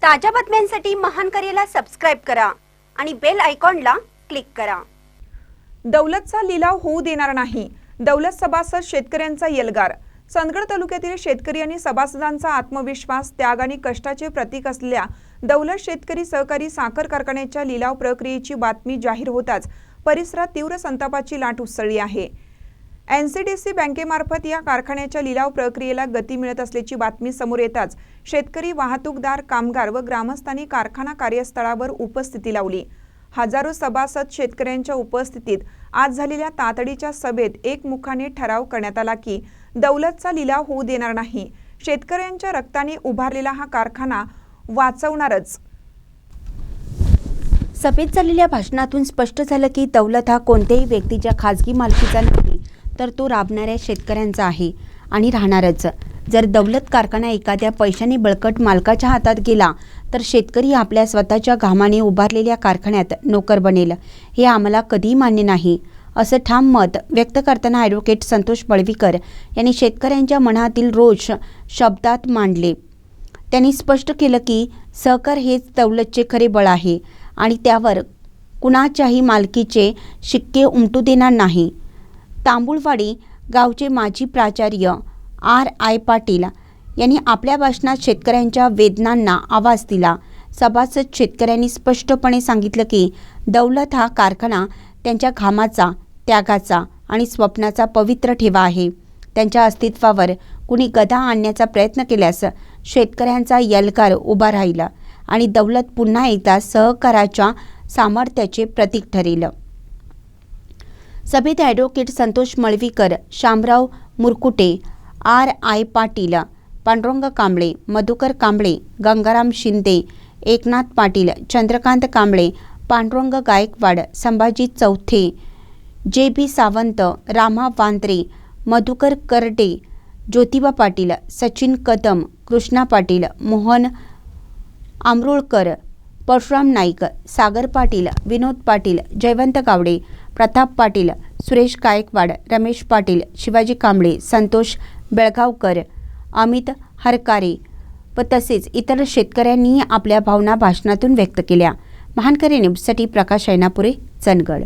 ताज्या बातम्यांसाठी महान करेला सबस्क्राइब करा आणि बेल आयकॉनला क्लिक करा। दौलतचा लिलाव होऊ देणार नाही, दौलत सभासद शेतकऱ्यांचा येलगार। चंदगड तालुक्यातील शेतकरी आणि सभासदांचा आत्मविश्वास, त्याग आणि कष्टाचे प्रतीक असलेल्या दौलत शेतकरी सहकारी साखर कारखान्याच्या लिलाव प्रक्रियेची बातमी जाहीर होताच परिसरात तीव्र संतापाची लाट उसळली आहे। एनसीडीसी बँकेमार्फत या कारखान्याच्या लिलाव प्रक्रियेला गती मिळत असल्याची बातमी समोर येताच शेतकरी, वाहतूकदार, कामगार व ग्रामस्थांनी कारखाना कार्यस्थळावर उपस्थिती लावली। हजारो सभासद शेतकऱ्यांच्या उपस्थितीत आज झालेल्या तातडीच्या सभेत एकमुखाने ठराव करण्यात आला की दौलतचा लिलाव होऊ देणार नाही, शेतकऱ्यांच्या रक्ताने उभारलेला हा कारखाना वाचवणारच। सभेत झालेल्या भाषणातून स्पष्ट झालं की दौलत हा कोणत्याही व्यक्तीच्या खाजगी मालकीचा नाही, तर तो राबणाऱ्या शेतकऱ्यांचा आहे आणि राहणारच। जर दौलत कारखाना एखाद्या पैशाने बळकट मालकाच्या हातात गेला तर शेतकरी आपल्या स्वतःच्या घामाने उभारलेल्या कारखान्यात नोकर बनेल, हे आम्हाला कधीही मान्य नाही, असं ठाम मत व्यक्त करताना ॲडव्होकेट संतोष बळवीकर यांनी शेतकऱ्यांच्या मनातील रोष शब्दात मांडले। त्यांनी स्पष्ट केलं की सहकार हेच दौलतचे खरे बळ आहे आणि त्यावर कुणाच्याही मालकीचे शिक्के उमटू देणार नाही। तांबुळवाडी गावचे माजी प्राचार्य RI पाटील यांनी आपल्या भाषणात शेतकऱ्यांच्या वेदनांना आवाज दिला। सभासद शेतकऱ्यांनी स्पष्टपणे सांगितलं की दौलत हा कारखाना त्यांच्या घामाचा, त्यागाचा आणि स्वप्नाचा पवित्र ठेवा आहे। त्यांच्या अस्तित्वावर कुणी गदा आणण्याचा प्रयत्न केल्यास शेतकऱ्यांचा येलगार उभा राहील आणि दौलत पुन्हा एकदा सहकाराच्या सामर्थ्याचे प्रतीक ठरेल। सभेत ॲडव्होकेट संतोष मळवीकर, शामराव मुरकुटे, RI पाटील, पांडुरंग कांबळे, मधुकर कांबळे, गंगाराम शिंदे, एकनाथ पाटील, चंद्रकांत कांबळे, पांडुरंग गायकवाड, संभाजी चौथे, JB सावंत, रामा वांद्रे, मधुकर करडे, ज्योतिबा पाटील, सचिन कदम, कृष्णा पाटील, मोहन आमरुळकर, परशुराम नाईक, सागर पाटील, विनोद पाटील, जयवंत गावडे, प्रताप पाटील, सुरेश गायकवाड, रमेश पाटील, शिवाजी कांबळे, संतोष बेळगावकर, अमित हरकारे व तसेच इतर शेतकऱ्यांनी आपल्या भावना भाषणातून व्यक्त केल्या। महानकरी न्यूजसाठी प्रकाश ऐनापुरे, चंदगड।